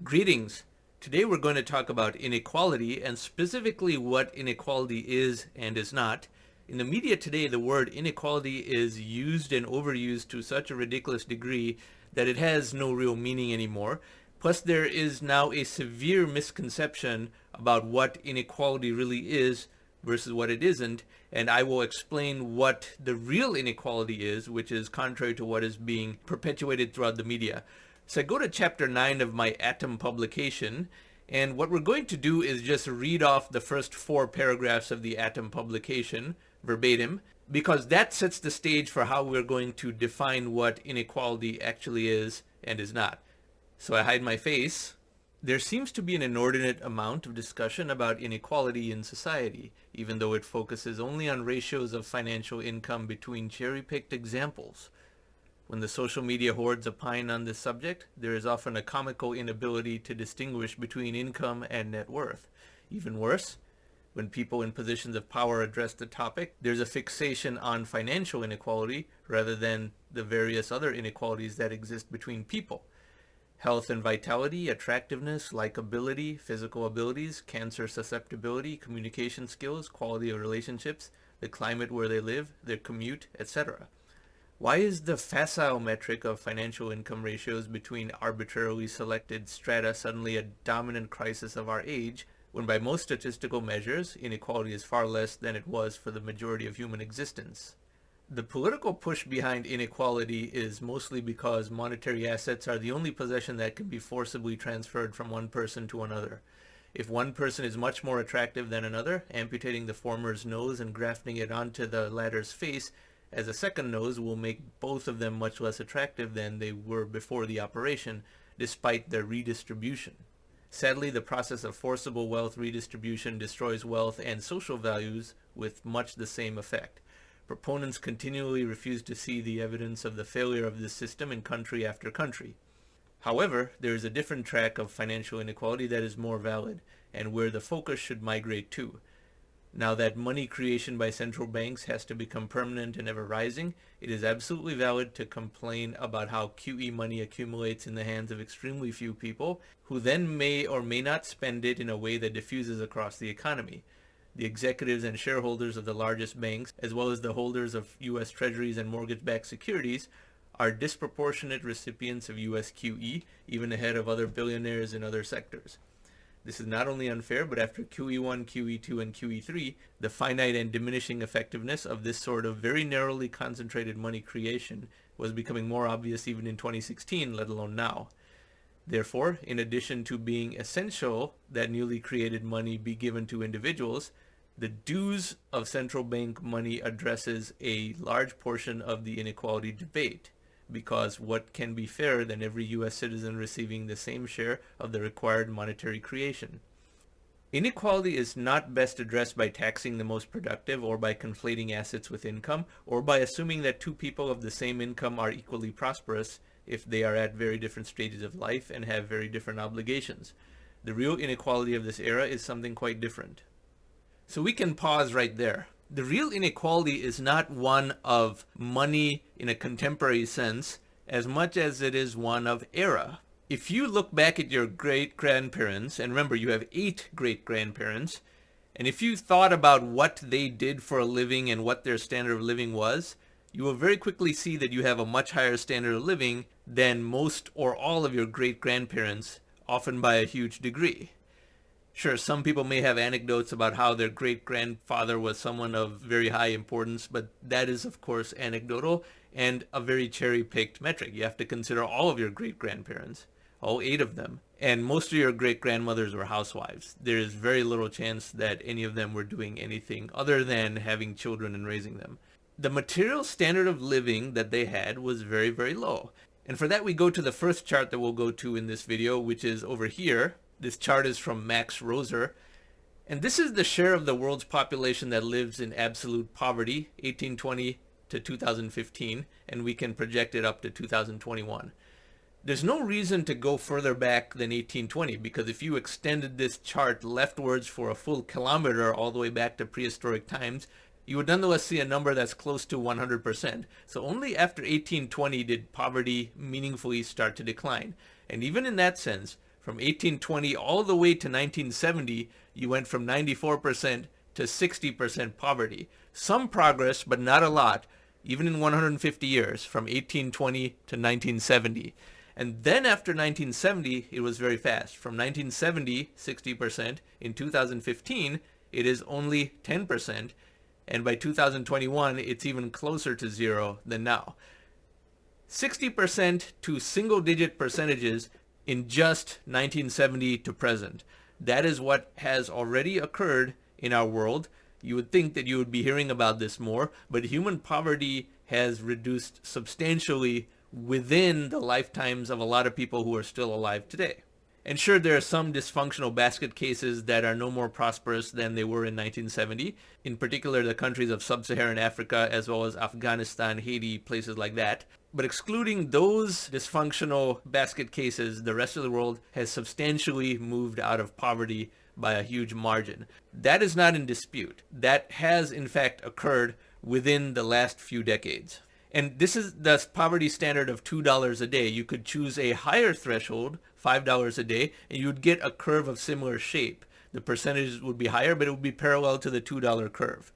Greetings. Today we're going to talk about inequality and specifically what inequality is and is not. In the media today, the word inequality is used and overused to such a ridiculous degree that it has no real meaning anymore. Plus, there is now a severe misconception about what inequality really is versus what it isn't, and I will explain what the real inequality is, which is contrary to what is being perpetuated throughout the media. So I go to chapter 9 of my Atom publication, and what we're going to do is just read off the first 4 paragraphs of the Atom publication verbatim, because that sets the stage for how we're going to define what inequality actually is and is not. So I hide my face. There seems to be an inordinate amount of discussion about inequality in society, even though it focuses only on ratios of financial income between cherry-picked examples. When the social media hordes opine on this subject, there is often a comical inability to distinguish between income and net worth. Even worse, when people in positions of power address the topic, there's a fixation on financial inequality rather than the various other inequalities that exist between people. Health and vitality, attractiveness, likability, physical abilities, cancer susceptibility, communication skills, quality of relationships, the climate where they live, their commute, etc. Why is the facile metric of financial income ratios between arbitrarily selected strata suddenly a dominant crisis of our age, when by most statistical measures, inequality is far less than it was for the majority of human existence? The political push behind inequality is mostly because monetary assets are the only possession that can be forcibly transferred from one person to another. If one person is much more attractive than another, amputating the former's nose and grafting it onto the latter's face as a second nose will make both of them much less attractive than they were before the operation, despite their redistribution. Sadly, the process of forcible wealth redistribution destroys wealth and social values with much the same effect. Proponents continually refuse to see the evidence of the failure of this system in country after country. However, there is a different track of financial inequality that is more valid, and where the focus should migrate to. Now that money creation by central banks has to become permanent and ever rising, it is absolutely valid to complain about how QE money accumulates in the hands of extremely few people, who then may or may not spend it in a way that diffuses across the economy. The executives and shareholders of the largest banks, as well as the holders of U.S. treasuries and mortgage-backed securities, are disproportionate recipients of U.S. QE, even ahead of other billionaires in other sectors. This is not only unfair, but after QE1, QE2, and QE3, the finite and diminishing effectiveness of this sort of very narrowly concentrated money creation was becoming more obvious even in 2016, let alone now. Therefore, in addition to being essential that newly created money be given to individuals, the dues of central bank money addresses a large portion of the inequality debate, because what can be fairer than every U.S. citizen receiving the same share of the required monetary creation? Inequality is not best addressed by taxing the most productive or by conflating assets with income or by assuming that two people of the same income are equally prosperous if they are at very different stages of life and have very different obligations. The real inequality of this era is something quite different. So we can pause right there. The real inequality is not one of money in a contemporary sense as much as it is one of era. If you look back at your great-grandparents, and remember you have 8 great-grandparents, and if you thought about what they did for a living and what their standard of living was, you will very quickly see that you have a much higher standard of living than most or all of your great-grandparents, often by a huge degree. Sure, some people may have anecdotes about how their great-grandfather was someone of very high importance, but that is, of course, anecdotal and a very cherry-picked metric. You have to consider all of your great-grandparents, all 8 of them, and most of your great-grandmothers were housewives. There is very little chance that any of them were doing anything other than having children and raising them. The material standard of living that they had was very, very low. And for that, we go to the first chart that we'll go to in this video, which is over here. This chart is from Max Roser. And this is the share of the world's population that lives in absolute poverty, 1820 to 2015, and we can project it up to 2021. There's no reason to go further back than 1820, because if you extended this chart leftwards for a full kilometer all the way back to prehistoric times, you would nonetheless see a number that's close to 100%. So only after 1820 did poverty meaningfully start to decline. And even in that sense, From 1820 all the way to 1970, you went from 94% to 60% poverty. Some progress, but not a lot, even in 150 years, from 1820 to 1970. And then after 1970, it was very fast. From 1970, 60%. In 2015, it is only 10%. And by 2021, it's even closer to zero than now. 60% to single-digit percentages in just 1970 to present. That is what has already occurred in our world. You would think that you would be hearing about this more, but human poverty has reduced substantially within the lifetimes of a lot of people who are still alive today. And sure, there are some dysfunctional basket cases that are no more prosperous than they were in 1970, in particular the countries of sub-Saharan Africa as well as Afghanistan, Haiti, places like that. But excluding those dysfunctional basket cases, the rest of the world has substantially moved out of poverty by a huge margin. That is not in dispute. That has in fact occurred within the last few decades. And this is the poverty standard of $2 a day. You could choose a higher threshold, $5 a day, and you would get a curve of similar shape. The percentages would be higher, but it would be parallel to the $2 curve.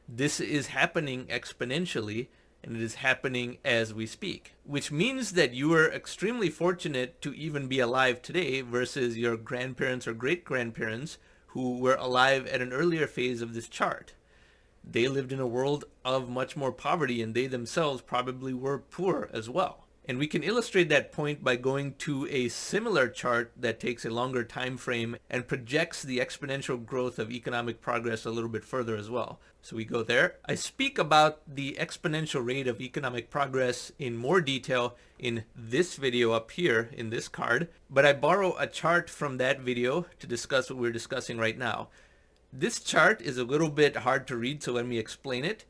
This is happening exponentially, and it is happening as we speak, which means that you are extremely fortunate to even be alive today versus your grandparents or great-grandparents who were alive at an earlier phase of this chart. They lived in a world of much more poverty, and they themselves probably were poor as well. And we can illustrate that point by going to a similar chart that takes a longer time frame and projects the exponential growth of economic progress a little bit further as well. So we go there. I speak about the exponential rate of economic progress in more detail in this video up here in this card, but I borrow a chart from that video to discuss what we're discussing right now. This chart is a little bit hard to read, so let me explain it.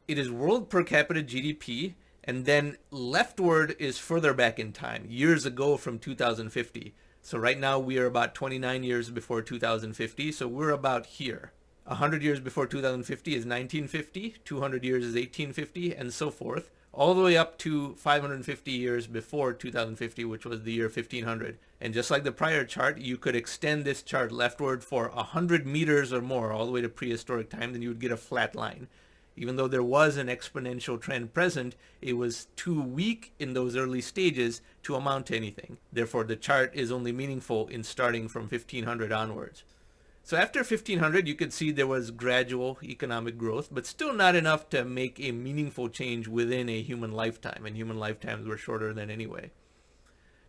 It is world per capita GDP, and then leftward is further back in time, years ago from 2050. So right now we are about 29 years before 2050, so we're about here. 100 years before 2050 is 1950, 200 years is 1850, and so forth, all the way up to 550 years before 2050, which was the year 1500. And just like the prior chart, you could extend this chart leftward for 100 meters or more, all the way to prehistoric time, then you would get a flat line. Even though there was an exponential trend present, it was too weak in those early stages to amount to anything. Therefore, the chart is only meaningful in starting from 1500 onwards. So after 1500, you could see there was gradual economic growth, but still not enough to make a meaningful change within a human lifetime, and human lifetimes were shorter than anyway.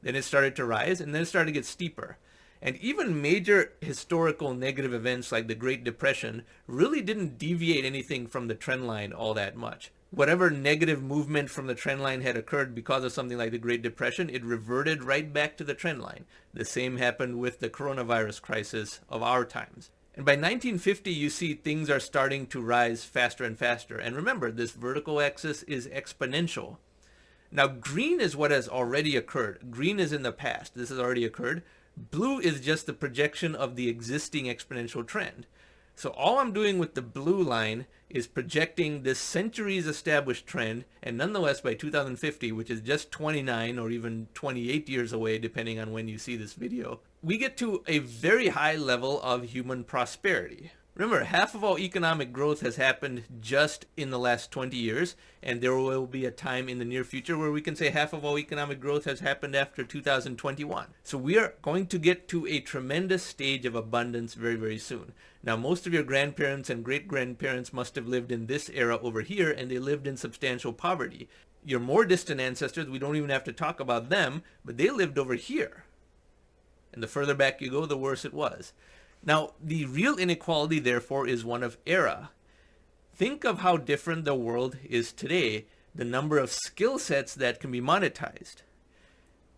Then it started to rise, and then it started to get steeper. And even major historical negative events like the Great Depression really didn't deviate anything from the trend line all that much. Whatever negative movement from the trend line had occurred because of something like the Great Depression, it reverted right back to the trend line. The same happened with the coronavirus crisis of our times. And by 1950, you see things are starting to rise faster and faster. And remember, this vertical axis is exponential. Now, green is what has already occurred. Green is in the past. This has already occurred. Blue is just the projection of the existing exponential trend. So all I'm doing with the blue line is projecting this centuries established trend, and nonetheless by 2050, which is just 29 or even 28 years away depending on when you see this video, we get to a very high level of human prosperity. Remember, half of all economic growth has happened just in the last 20 years, and there will be a time in the near future where we can say half of all economic growth has happened after 2021. So we are going to get to a tremendous stage of abundance very, very soon. Now, most of your grandparents and great-grandparents must have lived in this era over here, and they lived in substantial poverty. Your more distant ancestors, we don't even have to talk about them, but they lived over here. And the further back you go, the worse it was. Now, the real inequality, therefore, is one of era. Think of how different the world is today, the number of skill sets that can be monetized.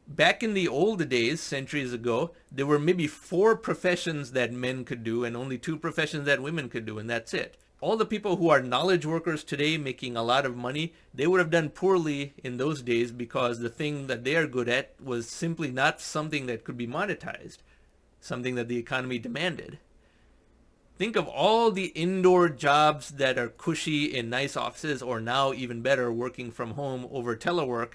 Back in the old days, centuries ago, there were maybe 4 professions that men could do and only 2 professions that women could do, and that's it. All the people who are knowledge workers today making a lot of money, they would have done poorly in those days because the thing that they are good at was simply not something that could be monetized, something that the economy demanded. Think of all the indoor jobs that are cushy in nice offices, or now even better, working from home over telework.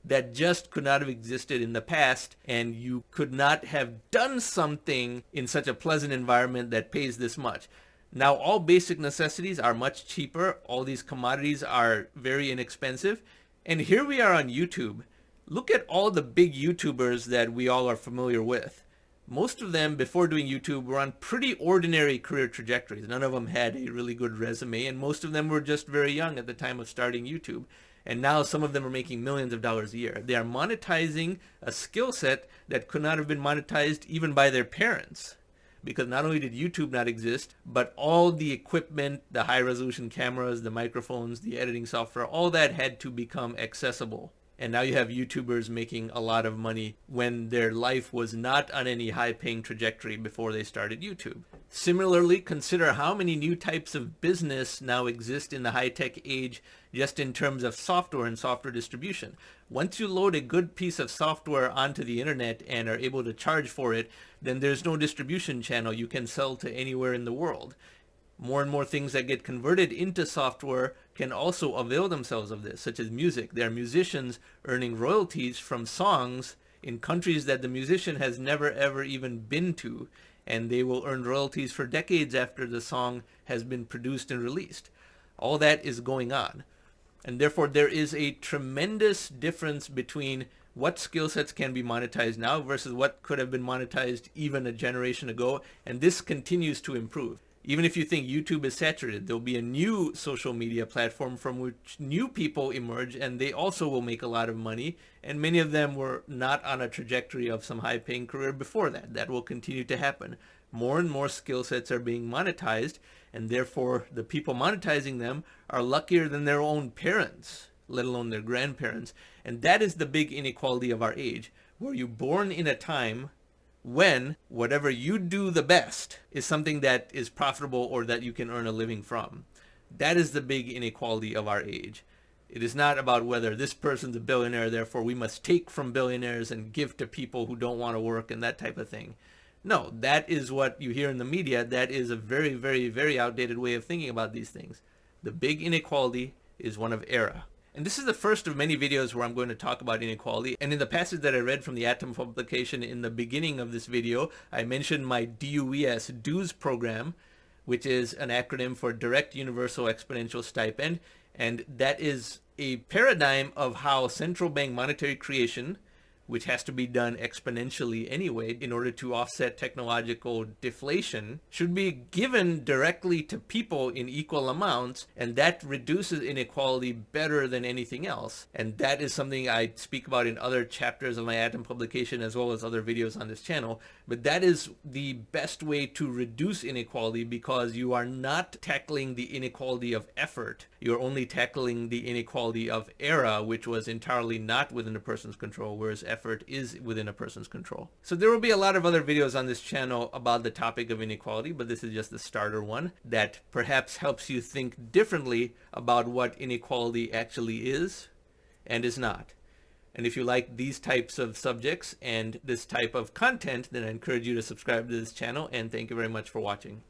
that just could not have existed in the past, and you could not have done something in such a pleasant environment that pays this much. Now, all basic necessities are much cheaper. All these commodities are very inexpensive. And here we are on YouTube. Look at all the big YouTubers that we all are familiar with. Most of them, before doing YouTube, were on pretty ordinary career trajectories. None of them had a really good resume, and most of them were just very young at the time of starting YouTube. And now some of them are making millions of dollars a year. They are monetizing a skill set that could not have been monetized even by their parents. Because not only did YouTube not exist, but all the equipment, the high-resolution cameras, the microphones, the editing software, all that had to become accessible. And now you have YouTubers making a lot of money when their life was not on any high-paying trajectory before they started YouTube. Similarly, consider how many new types of business now exist in the high-tech age just in terms of software and software distribution. Once you load a good piece of software onto the internet and are able to charge for it, then there's no distribution channel you can sell to anywhere in the world. More and more things that get converted into software can also avail themselves of this, such as music. There are musicians earning royalties from songs in countries that the musician has never ever even been to, and they will earn royalties for decades after the song has been produced and released. All that is going on. And therefore there is a tremendous difference between what skill sets can be monetized now versus what could have been monetized even a generation ago, and this continues to improve. Even if you think YouTube is saturated, there'll be a new social media platform from which new people emerge, and they also will make a lot of money, and many of them were not on a trajectory of some high-paying career before that. That will continue to happen. More and more skill sets are being monetized, and therefore the people monetizing them are luckier than their own parents, let alone their grandparents. And that is the big inequality of our age. Were you born in a time when whatever you do the best is something that is profitable or that you can earn a living from? That is the big inequality of our age. It is not about whether this person's a billionaire, therefore we must take from billionaires and give to people who don't want to work and that type of thing. No, that is what you hear in the media. That is a very, very, very outdated way of thinking about these things. The big inequality is one of era. And this is the first of many videos where I'm going to talk about inequality. And in the passage that I read from the Atom publication in the beginning of this video, I mentioned my DUES program, which is an acronym for Direct Universal Exponential Stipend. And that is a paradigm of how central bank monetary creation, which has to be done exponentially anyway in order to offset technological deflation, should be given directly to people in equal amounts, and that reduces inequality better than anything else. And that is something I speak about in other chapters of my Atom publication as well as other videos on this channel. But that is the best way to reduce inequality, because you are not tackling the inequality of effort. You're only tackling the inequality of era, which was entirely not within a person's control, whereas effort is within a person's control. So there will be a lot of other videos on this channel about the topic of inequality, but this is just the starter one that perhaps helps you think differently about what inequality actually is and is not. And if you like these types of subjects and this type of content, then I encourage you to subscribe to this channel, and thank you very much for watching.